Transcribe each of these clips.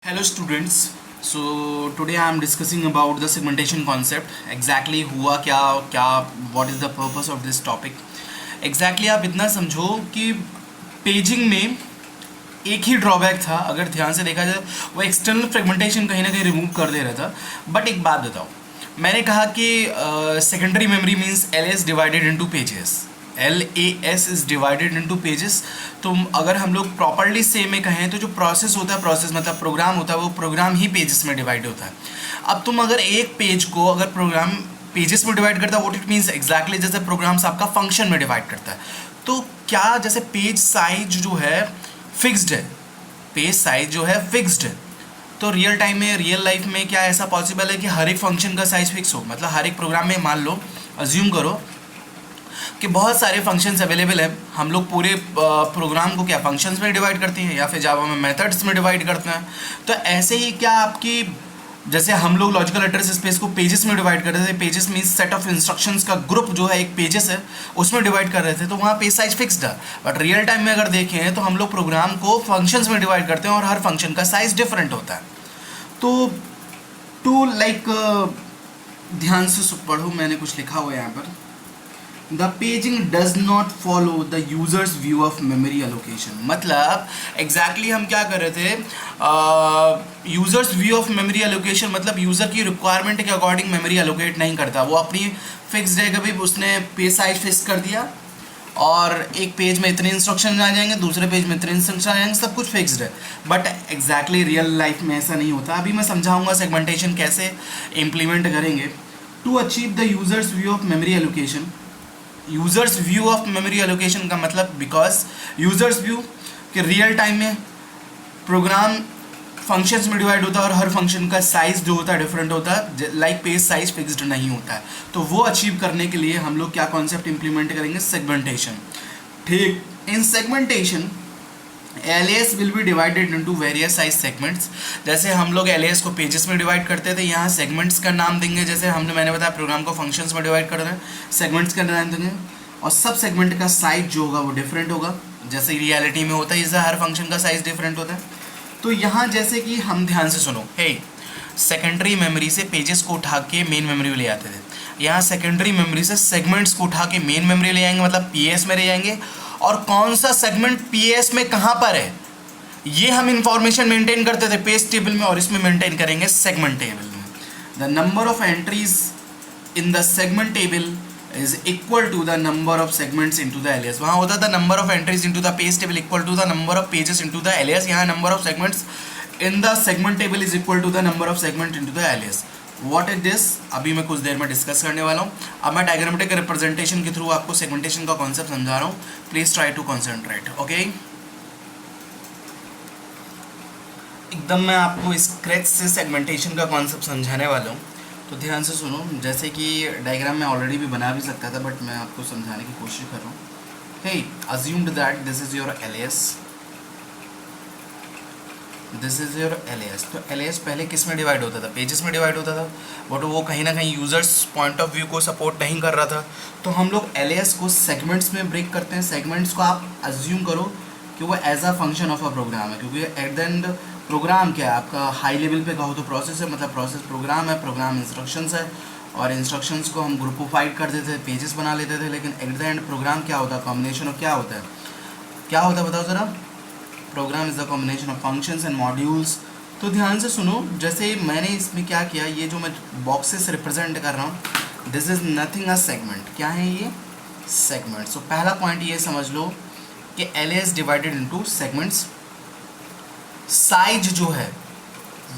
Hello students. So today I am discussing about the segmentation concept. Exactly हुआ क्या क्या what is the purpose of this topic. Exactly आप इतना समझो कि पेजिंग में एक ही ड्रॉबैक था, अगर ध्यान से देखा जाए वो एक्सटर्नल फ्रेगमेंटेशन कहीं ना कहीं रिमूव कर दे रहा था. बट एक बात बताओ, मैंने कहा कि secondary memory means L S divided into pages. L A S is divided into pages. तो अगर हम लोग प्रॉपरली सेम में कहें तो जो प्रोसेस होता है, प्रोसेस मतलब प्रोग्राम होता है, वो प्रोग्राम ही पेजेस में डिवाइड होता है. अब तुम अगर एक पेज को अगर प्रोग्राम पेजेस में डिवाइड करता है, व्हाट इट मीन्स एग्जैक्टली जैसे प्रोग्राम्स आपका फंक्शन में डिवाइड करता है. तो क्या जैसे पेज साइज जो है फिक्स्ड है, पेज साइज जो है फिक्स्ड है, तो रियल टाइम में रियल लाइफ में क्या ऐसा पॉसिबल है कि हर एक फंक्शन का साइज फिक्स हो? मतलब हर एक प्रोग्राम में मान लो, अज्यूम करो कि बहुत सारे फंक्शंस अवेलेबल हैं, हम लोग पूरे प्रोग्राम को क्या फंक्शंस में डिवाइड करते हैं या फिर जावा में मेथड्स में डिवाइड करते हैं. तो ऐसे ही क्या आपकी जैसे हम लोग लॉजिकल एड्रेस स्पेस को पेजेस में डिवाइड कर रहे थे, pages means set of instructions का ग्रुप जो है एक पेजेस है उसमें डिवाइड कर रहे थे, तो वहाँ पेज साइज फिक्स्ड है. बट रियल टाइम में अगर देखें तो हम लोग प्रोग्राम को फंक्शंस में डिवाइड करते हैं और हर फंक्शन का साइज डिफरेंट होता है. तो टू लाइक ध्यान से पढ़ो, मैंने कुछ लिखा हुआ है यहाँ पर. The paging does not follow the user's view of memory allocation. मतलब exactly हम क्या कर रहे थे, users view of memory allocation मतलब यूज़र की रिक्वायरमेंट के अकॉर्डिंग मेमोरी एलोकेट नहीं करता. वो अपनी फिक्स है, कभी उसने पेज साइज फिक्स कर दिया और एक पेज में इतने इंस्ट्रक्शन आ जाएंगे, दूसरे पेज में इतने इंस्ट्रक्शन आ जाएंगे, सब कुछ फिक्स्ड है. बट एग्जैक्टली रियल लाइफ में ऐसा नहीं होता. अभी मैं समझाऊंगा सेगमेंटेशन कैसे इम्प्लीमेंट करेंगे. To achieve the users view of memory allocation, users view of memory allocation का मतलब बिकॉज यूज़र्स व्यू कि रियल टाइम में प्रोग्राम फंक्शंस में डिवाइड होता है और हर फंक्शन का साइज जो होता है डिफरेंट होता है, लाइक पेज साइज फिक्स्ड नहीं होता है. तो वो अचीव करने के लिए हम लोग क्या कॉन्सेप्ट इंप्लीमेंट करेंगे, सेगमेंटेशन. ठीक, in segmentation alias will be divided into various size segments. जैसे हम लोग एलियास को पेजेस में डिवाइड करते थे, यहाँ सेगमेंट्स का नाम देंगे. जैसे मैंने बताया प्रोग्राम को फंक्शंस में डिवाइड कर रहे हैं, सेगमेंट्स का नाम देंगे. और सब सेगमेंट का साइज जो होगा वो डिफरेंट होगा, जैसे रियलिटी में होता है, जैसे हर फंक्शन का साइज डिफरेंट होता है. तो यहाँ जैसे कि हम ध्यान से सुनो, हे सेकेंडरी मेमोरी से पेजेस को उठा के मेन मेमोरी में ले आते थे, यहाँ सेकेंडरी मेमोरी से सेगमेंट्स को उठा के मेन मेमोरी ले आएंगे, मतलब पीएस में ले जाएंगे. और कौन सा सेगमेंट पीएस में कहाँ पर है ये हम इंफॉर्मेशन मेंटेन करते थे पेज टेबल में, और इसमें मेंटेन करेंगे सेगमेंट टेबल में. The number of entries in the segment table is equal to the number of segments into the alias. वहाँ होता था number of entries into the page table equal to the number of pages into the alias. यहाँ number of segments in the segment table is equal to the number of segment into the alias. What is this, अभी मैं कुछ देर में discuss करने वाला हूँ. अब मैं डायग्रामेटिक रिप्रेजेंटेशन के थ्रू आपको सेगमेंटेशन का कॉन्सेप्ट समझा रहा हूँ. Please try to concentrate. Okay, एकदम मैं आपको स्क्रैच से सेगमेंटेशन का कॉन्सेप्ट समझाने वाला हूँ, तो ध्यान से सुनो. जैसे कि डायग्राम में ऑलरेडी भी बना भी सकता था, बट मैं आपको समझाने की कोशिश कर रहा हूँ. He assumed that this is your alias, this is your alias. तो एलियास पहले किस में डिवाइड होता था, पेजेस में डिवाइड होता था, बट वो कहीं ना कहीं यूजर्स पॉइंट ऑफ व्यू को सपोर्ट नहीं कर रहा था. तो हम लोग एलियास को सेगमेंट्स में ब्रेक करते हैं. सेगमेंट्स को आप अज्यूम करो कि वो as a function of a program है, क्योंकि एट द एंड प्रोग्राम क्या है आपका, हाई लेवल पे कहो तो प्रोसेस है, मतलब प्रोसेस प्रोग्राम है, प्रोग्राम इंस्ट्रक्शंस है, और इंस्ट्रक्शंस को हम ग्रुपिफाइड कर देते थे, पेजेस बना लेते थे. लेकिन एट द एंड प्रोग्राम क्या होता है, कॉम्बिनेशन ऑफ क्या होता है, क्या होता है बताओ ज़रा. Program is the combination of functions and modules. तो ध्यान से सुनो, जैसे मैंने इसमें क्या किया, ये जो मैं बॉक्सेस रिप्रेजेंट कर रहा हूँ, this is nothing a segment. क्या है ये, सेगमेंट. सो पहला पॉइंट ये समझ लो कि LS divided into segments. Size जो है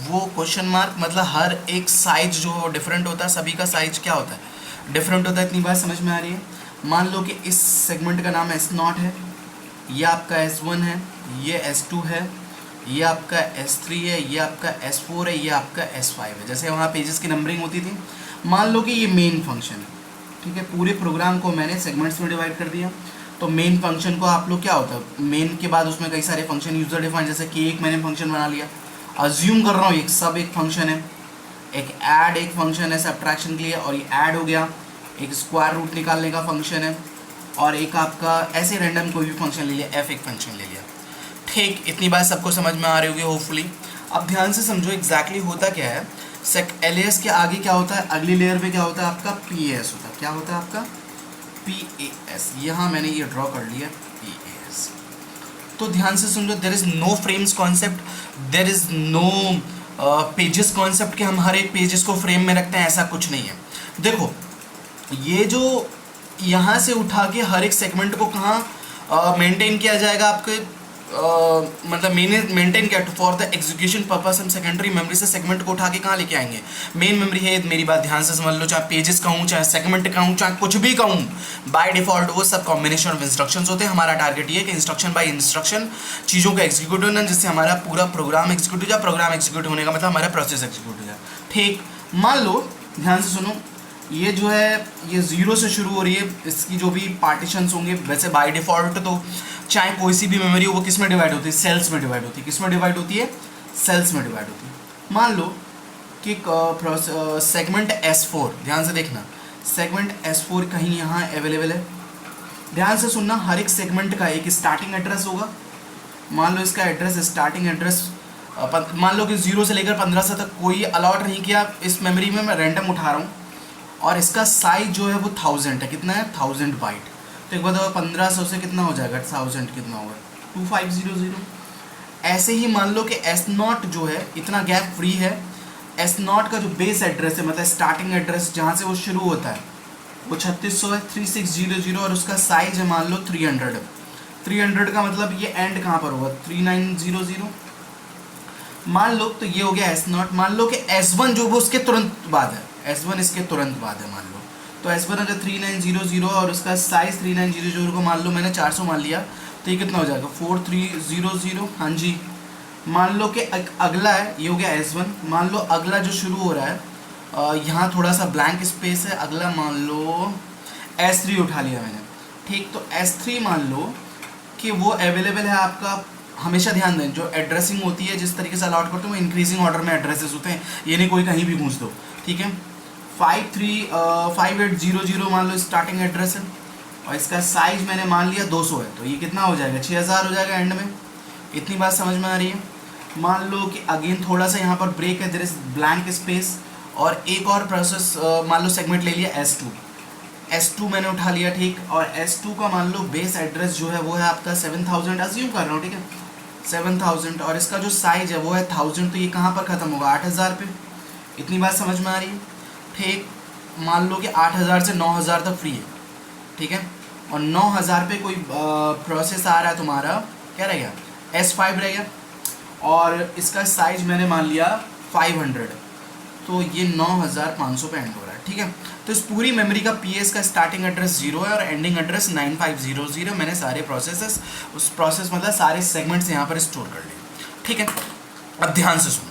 वो क्वेश्चन मार्क, मतलब हर एक साइज जो है डिफरेंट होता है. सभी का साइज क्या होता है, डिफरेंट होता है. इतनी बात समझ में आ रही है. मान लो कि इस सेगमेंट का नाम S0 है, ये आपका S1 है, ये S2 है, ये आपका S3 है, ये आपका S4 है, ये आपका S5 है. जैसे वहाँ पेजेस की नंबरिंग होती थी. मान लो कि ये मेन फंक्शन है, ठीक है. पूरे प्रोग्राम को मैंने सेगमेंट्स में डिवाइड कर दिया. तो मेन फंक्शन को आप लोग क्या होता है, मेन के बाद उसमें कई सारे फंक्शन यूजर डिफाइन, जैसे कि एक मैंने फंक्शन बना लिया, अज्यूम कर रहा हूँ एक सब एक फंक्शन है, एक ऐड एक फंक्शन है सब्ट्रैक्शन के लिए, और ये ऐड हो गया. एक स्क्वायर रूट निकालने का फंक्शन है, और एक आपका ऐसे रैंडम कोई भी फंक्शन ले लिया, एफ एक फंक्शन ले लिया. ठीक, इतनी बात सबको समझ में आ रही होगी होपफुली. अब ध्यान से समझो एग्जैक्टली होता क्या है। LAS के आगे क्या होता है, अगली लेयर पे क्या होता है आपका PAS होता है। क्या होता है आपका PAS, यहाँ मैंने ये ड्रॉ कर लिया PAS। तो ध्यान से समझो, there is no frames concept, there is no pages concept कि हम हर एक पेजेस को फ्रेम में रखते हैं, ऐसा कुछ नहीं है। देखो ये जो यहाँ से उठा के हर एक सेगमेंट को कहाँ मेंटेन किया जाएगा आपके मतलब मेंटेन किया फॉर द एग्जीक्यूशन पर्पस। हम सेकेंडरी मेमोरी से सेगमेंट को उठा के कहाँ लेके आएंगे, मेन मेमोरी है। मेरी बात ध्यान से समझ लो, चाहे पेजेस कहूँ, चाहे सेगमेंट कहूँ, चाहे कुछ भी कहूँ, बाय डिफॉल्ट वो सब कॉम्बिनेशन ऑफ इंस्ट्रक्शंस होते हैं। हमारा टारगेट ये है कि इंस्ट्रक्शन बाय इंस्ट्रक्शन चीज़ों का एग्जीक्यूट होना, जिससे हमारा पूरा प्रोग्राम एग्जीक्यूट हो जाए। प्रोग्राम एग्जीक्यूट होने का मतलब हमारा प्रोसेस एग्जीक्यूट हो जाए। ठीक, मान लो ध्यान से सुनो, ये जो है ये 0 से शुरू हो रही है। इसकी जो भी पार्टीशंस होंगे, वैसे बाय डिफ़ॉल्ट तो चाहे कोई सी भी मेमोरी हो वो किस में डिवाइड होती है, सेल्स में डिवाइड होती है। किस में डिवाइड होती है, सेल्स में डिवाइड होती है। मान लो कि सेगमेंट S4, ध्यान से देखना, सेगमेंट S4 कहीं यहाँ अवेलेबल है। ध्यान से सुनना, हर एक सेगमेंट का एक स्टार्टिंग एड्रेस होगा। मान लो इसका एड्रेस, स्टार्टिंग एड्रेस मान लो कि 0 से लेकर 1500 तक कोई अलॉट नहीं किया इस मेमोरी में, मैं रैंडम उठा रहा हूँ। और इसका साइज जो है वो 1000 है। कितना है, 1000 बाइट। तो एक बताओ 1500 से कितना हो जाएगा, 1000 कितना होगा, 2500। ऐसे ही मान लो कि S0 जो है, इतना गैप फ्री है। S0 का जो बेस एड्रेस है, मतलब स्टार्टिंग एड्रेस जहाँ से वो शुरू होता है, वो 3600 है, 3600, और उसका साइज है मान लो 300। 300 का मतलब ये एंड कहाँ पर होगा, 3900 मान लो। तो ये हो गया S0। मान लो कि S1 जो वो उसके तुरंत बाद है, S1 इसके तुरंत बाद है मान लो। तो S1 अगर 3900 और उसका साइज 3900 को मान लो मैंने 400 मान लिया, तो ये कितना हो जाएगा, 4300। हाँ जी। मान लो कि अगला है, ये हो गया S1। मान लो अगला जो शुरू हो रहा है, यहाँ थोड़ा सा ब्लैंक स्पेस है। अगला मान लो S3 उठा लिया मैंने। ठीक, तो S3 मान लो कि वो अवेलेबल है आपका। हमेशा ध्यान दें, जो एड्रेसिंग होती है जिस तरीके से अलॉट करते हैं वो इंक्रीजिंग ऑर्डर में एड्रेसेस होते हैं, ये नहीं कोई कहीं भी पूछ दो। ठीक है, 5800 मान लो स्टार्टिंग एड्रेस है, और इसका साइज मैंने मान लिया 200 है। तो ये कितना हो जाएगा, 6000 हो जाएगा एंड में। इतनी बात समझ में आ रही है। मान लो कि अगेन थोड़ा सा यहाँ पर ब्रेक है, देयर इज ब्लैंक स्पेस, और एक और प्रोसेस मान लो सेगमेंट ले लिया S2 मैंने उठा लिया। ठीक, और S2 का मान लो बेस एड्रेस जो है वो है आपका 7000, अज्यूम कर रहा हूँ। ठीक है, 7000, और इसका जो साइज है वो है 1000। तो ये कहाँ पर ख़त्म होगा, 8000 पे। इतनी बात समझ में आ रही है। ठीक, मान लो कि 8000 से 9000 तक फ्री है। ठीक है, और 9000 पे कोई प्रोसेस आ रहा है तुम्हारा, क्या रह गया, S5 रह गया, और इसका साइज मैंने मान लिया 500। तो ये 9500 पे एंड हो रहा है। ठीक है, तो इस पूरी मेमोरी का PS का स्टार्टिंग एड्रेस 0 है और एंडिंग एड्रेस 9500। मैंने सारे प्रोसेसेस, उस प्रोसेस मतलब सारे सेगमेंट्स यहाँ पर स्टोर कर लिए। ठीक है, अब ध्यान से सुनो,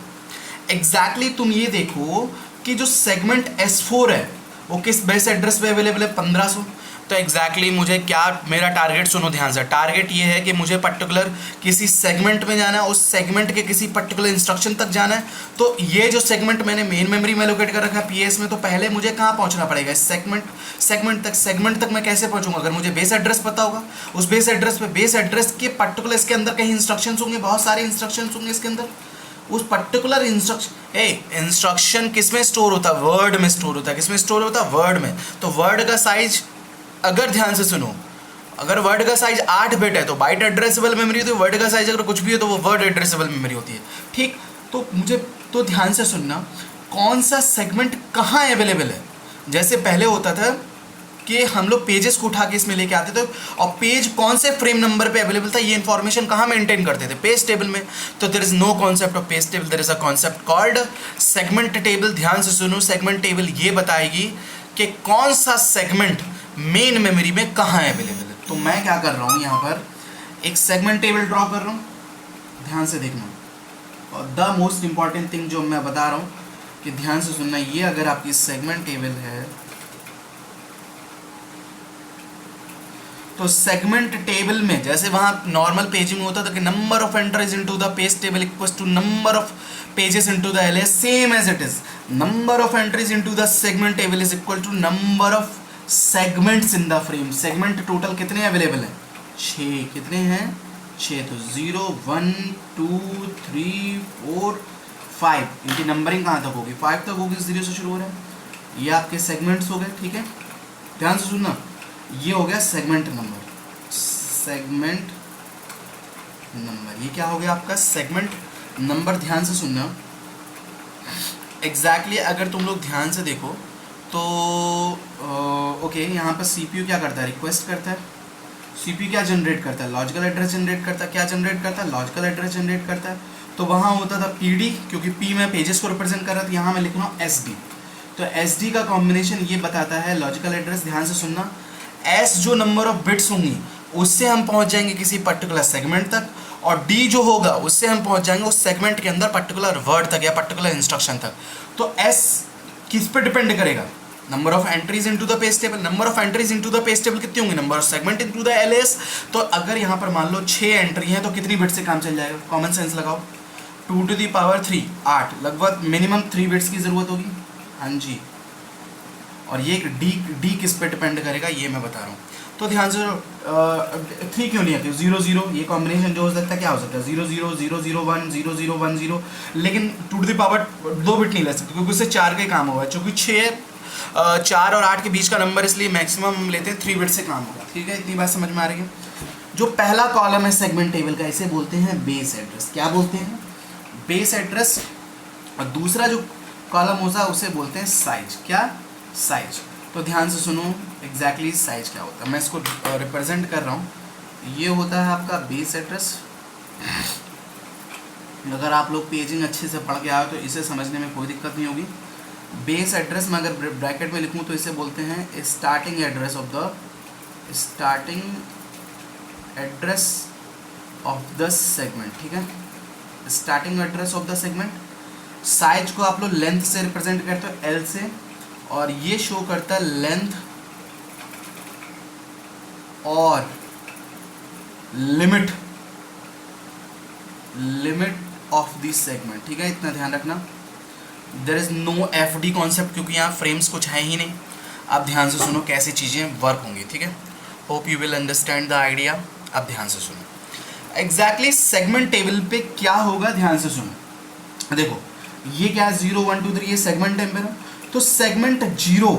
एग्जैक्टली तुम ये देखो कि जो सेगमेंट S4 है वो किस बेस एड्रेस पे अवेलेबल है, 1500। तो एग्जैक्टली मुझे क्या, मेरा टारगेट सुनो ध्यान से, टारगेट ये है कि मुझे पर्टिकुलर किसी सेगमेंट में जाना है, उस सेगमेंट के किसी पर्टिकुलर इंस्ट्रक्शन तक जाना है। तो ये जो सेगमेंट मैंने मेन मेमोरी में लोकेट कर रखा है PS में, तो पहले मुझे कहाँ पहुँचना पड़ेगा, इस सेगमेंट तक मैं कैसे पहुँचूंगा, अगर मुझे बेस एड्रेस पता होगा। उस बेस एड्रेस पे, बेस एड्रेस के पर्टिकुलर इसके अंदर कहीं इंस्ट्रक्शन होंगे, बहुत सारे इंस्ट्रक्शन होंगे इसके अंदर। उस पर्टिकुलर इंस्ट्रक्शन किस में स्टोर होता है, वर्ड में स्टोर होता है। किस में स्टोर होता है, वर्ड में। तो वर्ड का साइज, अगर ध्यान से सुनो, अगर वर्ड का साइज 8 बिट है तो बाइट एड्रेसेबल मेमोरी होती है। वर्ड का साइज अगर कुछ भी हो तो वो वर्ड एड्रेसेबल मेमोरी होती है। ठीक, तो मुझे तो ध्यान से सुनना, कौन सा सेगमेंट कहाँ अवेलेबल है। जैसे पहले होता था कि हम लोग पेजेस को उठा के इसमें लेके आते थे, और पेज कौन से फ्रेम नंबर पे अवेलेबल था ये इन्फॉर्मेशन कहाँ मेंटेन करते थे, पेज टेबल में। तो there is no concept of page table, there is a concept called segment table. ध्यान से सुनो, सेगमेंट टेबल ये बताएगी कि कौन सा सेगमेंट मेन मेमोरी में कहाँ अवेलेबल है। तो मैं क्या कर रहा हूँ, यहाँ पर एक सेगमेंट टेबल ड्रॉ कर रहा हूँ, ध्यान से देखना। और द मोस्ट इंपॉर्टेंट थिंग जो मैं बता रहा हूँ कि ध्यान से सुनना, ये अगर आपकी सेगमेंट टेबल है तो सेगमेंट टेबल में जैसे वहाँ नॉर्मल पेजिंग में होता था कि number of entries into the page table equals to number of pages into the LS, same as it is number of entries into the segment table is equal to number of segments in the frame. Segment total कितने available हैं, 6। कितने हैं, 6, तो 0 1 2 3 4 5, इनकी numbering कहाँ तक होगी, 5 तक होगी, 0 से शुरू हो रहा है। ये आपके सेगमेंट्स हो गए, ठीक है, ध्यान से सुनना। ये हो गया सेगमेंट नंबर, सेगमेंट नंबर, ये क्या हो गया आपका सेगमेंट नंबर। ध्यान से सुनना, एग्जैक्टली अगर तुम लोग ध्यान से देखो तो ओके, यहाँ पर सीपीयू क्या करता है, रिक्वेस्ट करता है। सीपीयू क्या जनरेट करता है, लॉजिकल एड्रेस जनरेट करता है। क्या जनरेट करता है, लॉजिकल एड्रेस जनरेट करता है। तो वहाँ होता था पीडी, क्योंकि पी में पेजेस को रिप्रेजेंट कर रहा था, यहाँ मैं लिख रहा हूँ एसडी। तो एसडी का कॉम्बिनेशन ये बताता है लॉजिकल एड्रेस। ध्यान से सुनना, एस जो नंबर ऑफ बिट्स होंगी उससे हम पहुँच जाएंगे किसी पर्टिकुलर सेगमेंट तक, और डी जो होगा उससे हम पहुँच जाएंगे उस सेगमेंट के अंदर पर्टिकुलर वर्ड तक या पर्टिकुलर इंस्ट्रक्शन तक। तो एस किस पे डिपेंड करेगा, number of entries into the page table. Number of entries into the page table कितनी होंगी, number of segment into the LS. तो अगर यहाँ पर मान लो 6 एंट्री है तो कितनी बिट से काम चल जाएगा, कॉमन सेंस लगाओ, 2 टू द पावर 3 8, लगभग मिनिमम 3 बिट्स की जरूरत होगी। हाँ जी, और ये डी किस पे डिपेंड करेगा ये मैं बता रहा हूँ। तो ध्यान से 3 क्यों नहीं आती, 0 0, ये कॉम्बिनेशन जो हो सकता है क्या हो सकता है, 0 0 0 0 1 0 0 1 0, लेकिन 2 टू द पावर 2 बिट नहीं ले सकते क्योंकि उससे 4 का ही काम होगा। चूँकि 4 और 8 के बीच का नंबर, इसलिए मैक्सिमम हम लेते हैं 3 बिट से काम होगा। ठीक है, इतनी बात समझ में आ रही है। जो पहला कॉलम है सेगमेंट टेबल का, इसे बोलते हैं बेस एड्रेस। क्या बोलते हैं, बेस एड्रेस। और दूसरा जो कॉलम होता है उसे बोलते हैं साइज। क्या, साइज। तो ध्यान से सुनो, एग्जैक्टली साइज क्या होता है, मैं इसको रिप्रेजेंट कर रहा हूँ। ये होता है आपका बेस एड्रेस। अगर आप लोग पेजिंग अच्छे से पढ़ के आए तो इसे समझने में कोई दिक्कत नहीं होगी। बेस एड्रेस में अगर ब्रैकेट में लिखूँ तो इसे बोलते हैं starting address of the segment. ठीक है, starting address of the segment. Size को आप लोग लेंथ से रिप्रेजेंट करते हो, एल से, और ये शो करता है लेंथ और लिमिट ऑफ दिस सेगमेंट। ठीक है, इतना ध्यान रखना। There is no F D concept, क्योंकि यहाँ फ्रेम्स कुछ है ही नहीं। आप ध्यान से सुनो कैसे चीज़ें वर्क होंगी। ठीक है, hope you will understand the idea. अब ध्यान से सुनो एग्जैक्टली सेगमेंट टेबल पे क्या होगा, ध्यान से सुनो। देखो ये क्या है, 0 1 2 3, ये सेगमेंट टेबल है। तो सेगमेंट 0,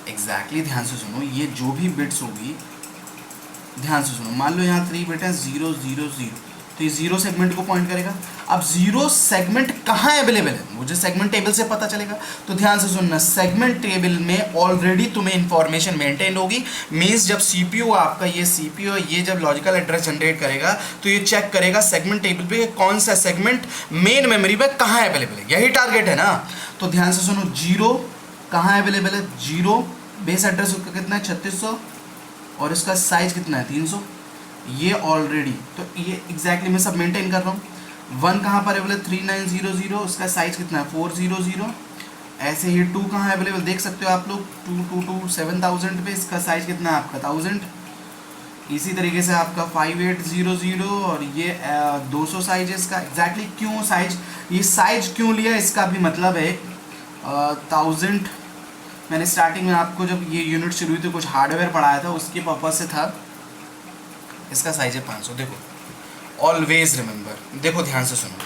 एग्जैक्टली ध्यान से सुनो, ये जो भी बिट्स होगी, ध्यान से सुनो, मान लो यहाँ 3 बिट है, 0 0 0, तो ये 0 सेगमेंट को पॉइंट करेगा। अब 0 सेगमेंट कहाँ अवेलेबल है, मुझे सेगमेंट टेबल से पता चलेगा। तो ध्यान से सुनना, सेगमेंट टेबल में ऑलरेडी तुम्हें इंफॉर्मेशन मेंटेन होगी। मीन्स जब सीपीयू आपका, ये सीपीयू ये जब लॉजिकल एड्रेस जनरेट करेगा तो ये चेक करेगा सेगमेंट टेबल पे कौन सा सेगमेंट मेन मेमोरी में कहाँ अवेलेबल है, यही टारगेट है ना। तो ध्यान से सुनो, 0 कहाँ अवेलेबल है, 0 बेस एड्रेस उसका कितना है, 3600, और इसका साइज कितना है, 300। ये ऑलरेडी, तो ये एग्जैक्टली मैं सब मेंटेन कर रहा हूँ। 1 कहाँ पर अवेलेबल, 3900, उसका साइज कितना है, 400। ऐसे ही 2 कहाँ अवेलेबल देख सकते हो आप लोग, 222 7000 पे, इसका साइज कितना है आपका 1000। इसी तरीके से आपका 5800, और ये 200 साइज है इसका। एग्जैक्टली क्यों साइज, ये साइज क्यों लिया, इसका भी मतलब है 1000। मैंने स्टार्टिंग में आपको जब ये यूनिट शुरू हुई थी कुछ हार्डवेयर पढ़ाया था, उसके पर्पज से था। इसका साइज है 500। देखो ऑलवेज रिमेंबर, देखो ध्यान से सुनो,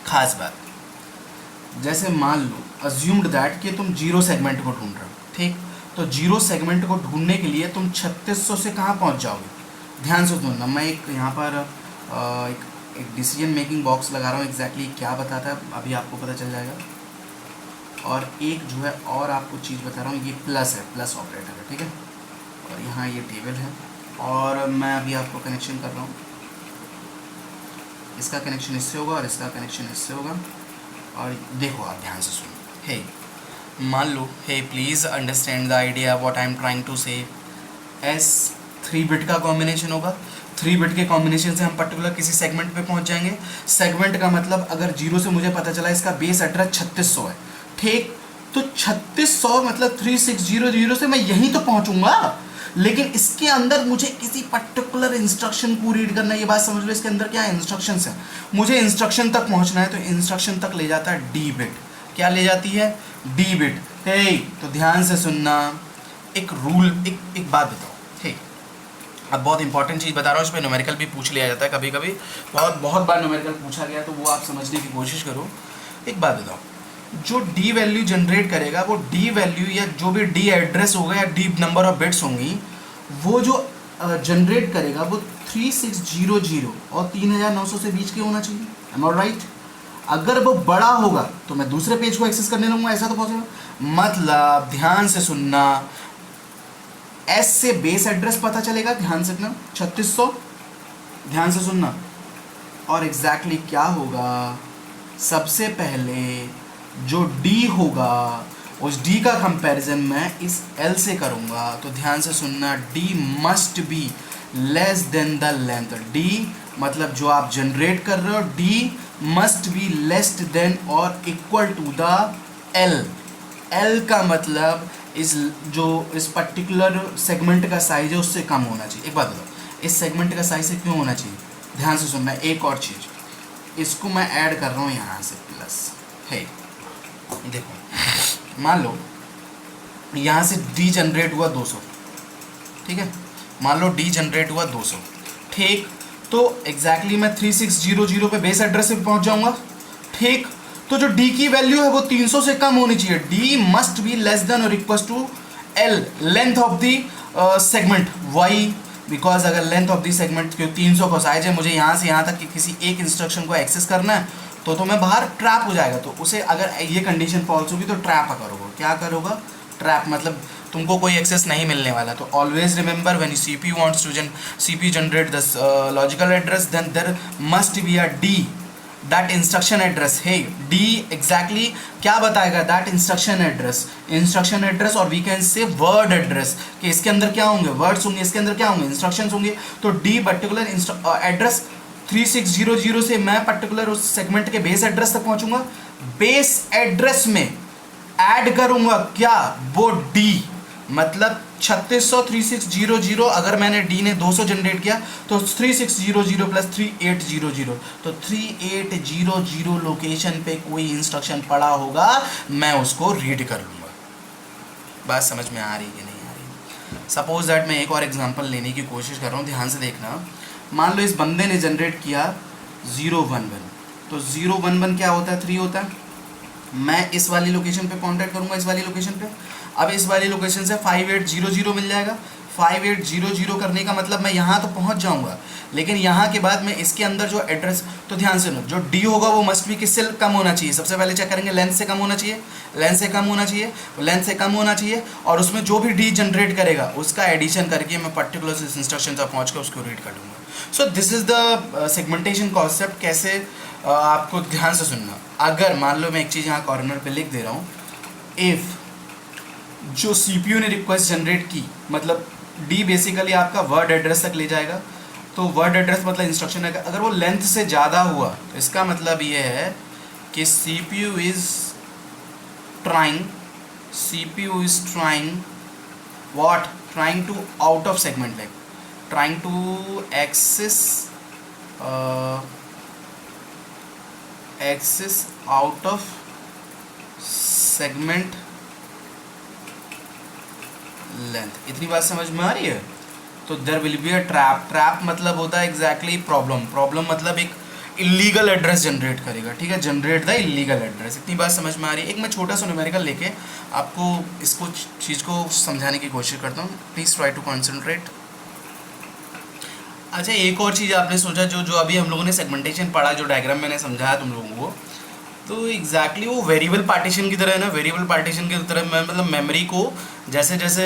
खास बात, जैसे मान लो अज्यूम्ड दैट कि तुम 0 सेगमेंट को ढूंढ रहे हो। ठीक, तो 0 सेगमेंट को ढूंढने के लिए तुम 3600 से कहाँ पहुँच जाओगे। ध्यान से सुनना, मैं एक यहाँ पर एक डिसीजन मेकिंग बॉक्स लगा रहा हूँ, एग्जैक्टली क्या बताता है अभी आपको पता चल जाएगा। और एक जो है और आपको चीज़ बता रहा हूँ, ये प्लस है, प्लस ऑपरेटर है। ठीक है, और यहाँ ये टेबल है, और मैं अभी आपको कनेक्शन कर रहा हूँ, इसका कनेक्शन इससे होगा और इसका कनेक्शन इससे होगा। और देखो आप ध्यान से सुनो, हे मान लो, हे please understand the idea what I am trying to say. S 3 bit का कॉम्बिनेशन होगा, 3 बिट के कॉम्बिनेशन से हम पर्टिकुलर किसी सेगमेंट पे पहुंच जाएंगे। सेगमेंट का मतलब अगर 0 से मुझे पता चला इसका बेस एड्रेस 3600 है, ठीक, तो 3600 मतलब 3600 से मैं यहीं तो पहुंचूंगा, लेकिन इसके अंदर मुझे किसी पर्टिकुलर इंस्ट्रक्शन को रीड करना है। ये बात समझ लो, इसके अंदर क्या इंस्ट्रक्शंस हैं, मुझे इंस्ट्रक्शन तक पहुंचना है, तो इंस्ट्रक्शन तक ले जाता है डी बिट। क्या ले जाती है, डी बिट। तो ध्यान से सुनना, एक रूल, एक बात बताओ, ठीक, अब बहुत इंपॉर्टेंट चीज़ बता रहा हूँ, इस पर न्यूमेरिकल भी पूछ लिया जाता है कभी कभी, बहुत बहुत बार न्यूमेरिकल पूछा गया, तो वो आप समझने की कोशिश करो। एक बात बताओ, जो डी वैल्यू जनरेट करेगा वो डी वैल्यू या जो भी डी एड्रेस होगा या डी नंबर ऑफ बिट्स होंगी, वो जो जनरेट करेगा वो 3600 और 3900 से बीच के होना चाहिए। एम आई राइट? अगर वो बड़ा होगा तो मैं दूसरे पेज को एक्सेस करने लगूंगा, ऐसा तो पॉसिबल। मतलब ध्यान से सुनना, एस से बेस एड्रेस पता चलेगा, ध्यान से सुनना 3600, ध्यान से सुनना। और एग्जैक्टली क्या होगा, सबसे पहले जो डी होगा उस डी का कंपैरिजन मैं इस एल से करूंगा, तो ध्यान से सुनना, D must be less than the length. D मतलब जो आप जनरेट कर रहे हो, D must be less than और equal to the L. L का मतलब इस पर्टिकुलर सेगमेंट का साइज है उससे कम होना चाहिए। एक बात बताओ, इस सेगमेंट का साइज से क्यों होना चाहिए? ध्यान से सुनना, एक और चीज़, इसको मैं ऐड कर रहा हूँ यहाँ से प्लस है। देखो मान लो यहाँ से डी जनरेट हुआ 200, ठीक है, मान लो डी जनरेट हुआ 200, ठीक, तो एग्जैक्टली मैं 3600 पे बेस एड्रेस से पहुँच जाऊँगा, ठीक। तो जो डी की वैल्यू है वो 300 से कम होनी चाहिए। D must be less than और equal to L, length of the segment. Why? Because अगर लेंथ ऑफ द सेगमेंट 300 को साइज है, मुझे यहाँ से यहाँ तक कि किसी एक इंस्ट्रक्शन को एक्सेस करना है, तो मैं बाहर ट्रैप हो जाएगा। तो उसे अगर ये कंडीशन फॉल्स होगी तो ट्रैप करोगे। क्या करोगा? ट्रैप, मतलब तुमको कोई एक्सेस नहीं मिलने वाला। तो always remember when CPU wants to CPU generate the logical address, then there must be a D, that instruction address है। डी एग्जैक्टली क्या बताएगा? दैट इंस्ट्रक्शन एड्रेस और we can say word address, कि इसके अंदर क्या होंगे? वर्ड्स होंगे, इसके अंदर क्या होंगे? इंस्ट्रक्शंस होंगे। तो डी पर्टिकुलर एड्रेस 3600 से मैं पर्टिकुलर उस सेगमेंट के बेस एड्रेस तक पहुंचूंगा। बेस एड्रेस में ऐड करूंगा क्या? वो डी, मतलब 3600 3600, अगर मैंने डी ने 200 जनरेट किया तो 3600 प्लस 3800, तो 3800 लोकेशन पे कोई इंस्ट्रक्शन पड़ा होगा, मैं उसको रीड कर लूँगा। बात समझ में आ रही कि नहीं आ रही? सपोज दैट मैं एक और एग्जांपल लेने की कोशिश कर रहा हूँ, ध्यान से देखना। मान लो इस बंदे ने जनरेट किया 011, तो 011 क्या होता है? 3 होता है। मैं इस वाली लोकेशन पे कॉन्टैक्ट करूंगा, इस वाली लोकेशन पे। अब इस वाली लोकेशन से 5800 मिल जाएगा। 5800 करने का मतलब मैं यहाँ तो पहुँच जाऊँगा, लेकिन यहाँ के बाद मैं इसके अंदर जो एड्रेस, तो ध्यान से लो, जो डी होगा वो मस्ट भी किससे कम होना चाहिए? सबसे पहले चेक करेंगे, लेंथ से कम होना चाहिए, लेंथ से कम होना चाहिए, लेंथ से कम होना चाहिए, और उसमें जो भी डी जनरेट करेगा उसका एडिशन करके मैं पर्टिकुलर इंस्ट्रक्शन तक पहुँच कर उसको रीड कर लूँगा। So this is the segmentation concept. कैसे आपको ध्यान से सुनना। अगर मान लो मैं एक चीज़ यहाँ कॉर्नर पे लिख दे रहा हूँ, इफ़ जो सीपीयू ने रिक्वेस्ट जनरेट की, मतलब डी बेसिकली आपका वर्ड एड्रेस तक ले जाएगा, तो वर्ड एड्रेस मतलब इंस्ट्रक्शन है, अगर वो लेंथ से ज़्यादा हुआ तो इसका मतलब ये है कि CPU is trying what? Trying to out of segment, like trying to access out of segment length। इतनी बात समझ में आ रही है? तो there will be a trap मतलब होता है एग्जैक्टली प्रॉब्लम मतलब एक इलीगल एड्रेस जनरेट करेगा, ठीक है, जनरेट द इलीगल एड्रेस। इतनी बात समझ में आ रही है? एक मैं छोटा सा न्यूमेरिकल लेके आपको इसको चीज़ को समझाने की कोशिश करता हूँ, प्लीज़ ट्राई टू कॉन्सेंट्रेट। अच्छा, एक और चीज़ आपने सोचा, जो अभी हम लोगों ने सेगमेंटेशन पढ़ा, जो डायग्राम मैंने समझाया तुम लोगों को, तो एग्जैक्टली वो वेरिएबल पार्टीशन की तरह है ना। वेरिएबल पार्टीशन की तरह मैं मतलब मेमोरी को जैसे जैसे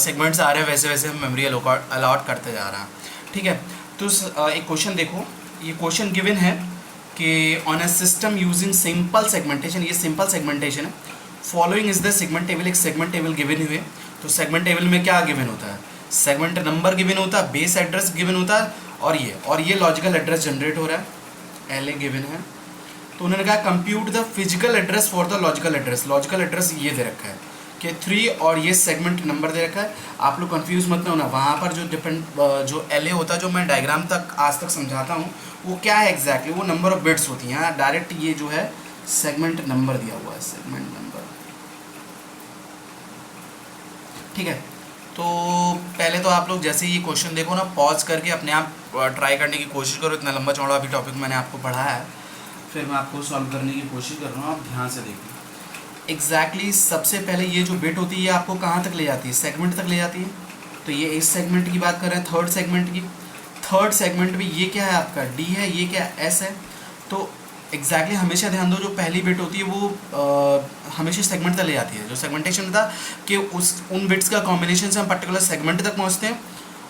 सेगमेंट्स आ रहे हैं वैसे वैसे हम मेमोरी अलॉट करते जा रहे हैं, ठीक है। तो एक क्वेश्चन देखो, ये क्वेश्चन गिवन है कि on a system using simple segmentation, ये सिंपल सेगमेंटेशन है, following is the segment table. एक सेगमेंट टेबल गिवन हुए, तो सेगमेंट टेबल में क्या गिवन होता है? सेगमेंट नंबर गिवन होता है, बेस एड्रेस गिवन होता है, और ये लॉजिकल एड्रेस जनरेट हो रहा है, एल ए गिवन है। तो उन्होंने कहा compute the physical address for the logical address. Logical address ये दे रखा है कि 3 और ये सेगमेंट नंबर दे रखा है। आप लोग कंफ्यूज मत होना, वहाँ पर जो एल ए होता है, जो मैं डायग्राम तक आज तक समझाता हूँ, वो क्या है एग्जैक्टली? वो नंबर ऑफ बिट्स होती हैं। यहाँ डायरेक्ट ये जो है सेगमेंट नंबर दिया हुआ है, सेगमेंट नंबर, ठीक है। तो पहले तो आप लोग जैसे ही ये क्वेश्चन देखो ना, पॉज करके अपने आप ट्राई करने की कोशिश करो। इतना लंबा चौड़ा अभी टॉपिक मैंने आपको पढ़ा है, फिर मैं आपको सॉल्व करने की कोशिश कर रहा हूँ, आप ध्यान से देखो। एग्जैक्टली सबसे पहले ये जो बिट होती है आपको कहाँ तक ले जाती है, सेगमेंट तक ले जाती है। तो ये इस सेगमेंट की बात कर रहे हैं, थर्ड सेगमेंट की। थर्ड सेगमेंट में ये क्या है आपका, डी है, ये क्या एस है। तो एग्जैक्टली हमेशा ध्यान दो, जो पहली बिट होती है वो हमेशा सेगमेंट तक ले जाती है। जो सेगमेंटेशन था कि उन बिट्स का कॉम्बिनेशन से हम पर्टिकुलर सेगमेंट तक पहुंचते हैं,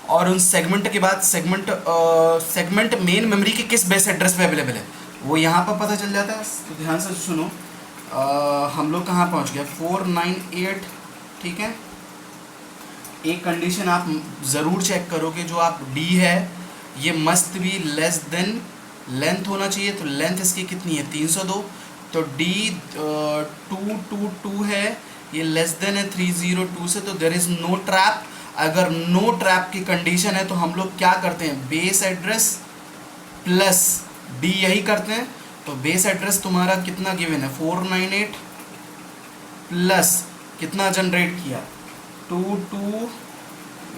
और उन सेगमेंट के बाद सेगमेंट मेन मेमोरी के किस बेस एड्रेस पे अवेलेबल है वो यहाँ पर पता चल जाता है। तो ध्यान से सुनो, हम लोग कहाँ पहुँच गए, 498। ठीक है, एक कंडीशन आप ज़रूर चेक करो कि जो आप डी है ये मस्ट भी लेस देन लेंथ होना चाहिए। तो लेंथ इसकी कितनी है, 302। तो डी 222 है, ये लेस देन है 302 से, तो देर इज़ नो ट्रैप। अगर नो ट्रैप की कंडीशन है तो हम लोग क्या करते हैं, बेस एड्रेस प्लस डी यही करते हैं। तो बेस एड्रेस तुम्हारा कितना गिवन है, 498 प्लस कितना जनरेट किया, 22,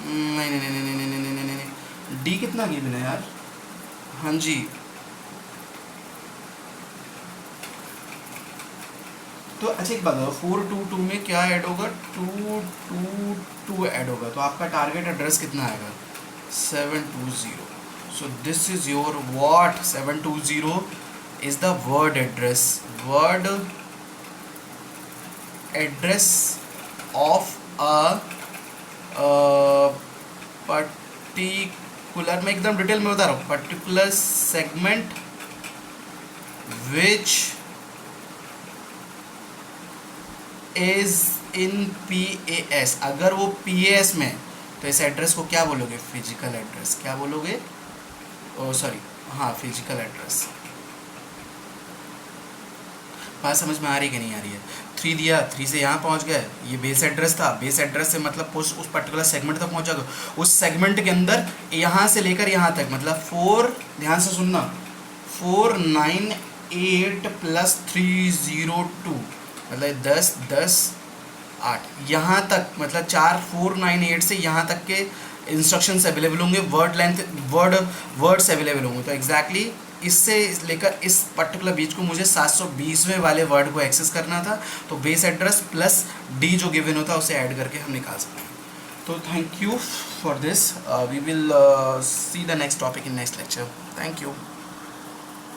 नहीं नहीं नहीं नहीं नहीं नहीं नहीं नहीं नहीं, डी कितना गिवन है यार, हाँ जी। तो अच्छा एक बात बताओ, 422 में क्या ऐड होगा, 222 ऐड होगा, तो आपका टारगेट एड्रेस कितना आएगा, 720। So this is your what, 720 is the word address, word address of a particular, मैं एकदम डिटेल में बता रहा हूँ, particular segment which is in PAS। अगर वो PAS में, तो इस एड्रेस को क्या बोलोगे, फिजिकल एड्रेस। क्या बोलोगे, ओ सॉरी, हाँ फिजिकल एड्रेस। बात समझ में आ रही कि नहीं आ रही है। 3 दिया, 3 से यहाँ पहुँच गए, ये बेस एड्रेस था, बेस एड्रेस से मतलब उस पर्टिकुलर सेगमेंट तक पहुँचा गया। उस सेगमेंट के अंदर यहाँ से लेकर यहाँ तक मतलब 4, ध्यान से सुनना, 498 प्लस 302 मतलब 10 10 8, यहाँ तक मतलब 498 से यहाँ तक के इंस्ट्रक्शंस अवेलेबल होंगे, वर्ड लेंथ वर्ड्स अवेलेबल होंगे। तो एग्जैक्टली इससे लेकर इस पर्टिकुलर बीच को मुझे 720वें वाले वर्ड को एक्सेस करना था। तो बेस एड्रेस प्लस डी जो गिवन होता है उसे ऐड करके हम निकाल सकते हैं। तो thank you for this, we will see the next topic in next lecture. Thank you.